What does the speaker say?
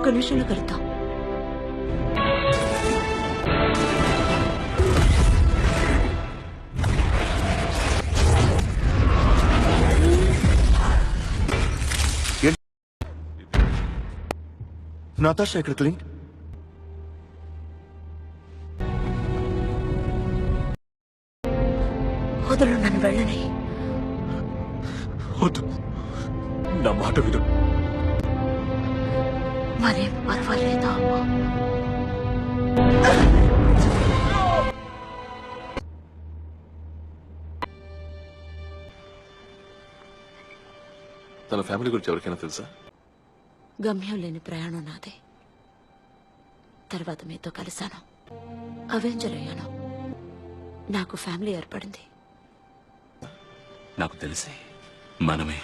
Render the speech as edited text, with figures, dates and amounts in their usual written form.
ఒక్క నిమిషంలో కలుద్దాం. Natasha ఇక్కడ క్లినిక్ వదులు, నన్ను వెళ్ళని. వద్దు, నా మాట విను. మరేం పర్వాలేదా? తన ఫ్యామిలీ గురించి ఎవరికైనా తెలుసా? గమ్యం లేని ప్రయాణం నాదే. తర్వాత మీతో కలిశాను, అవెంజర్ అయ్యాను, నాకు ఫ్యామిలీ ఏర్పడింది. నాకు తెలిసి మనమే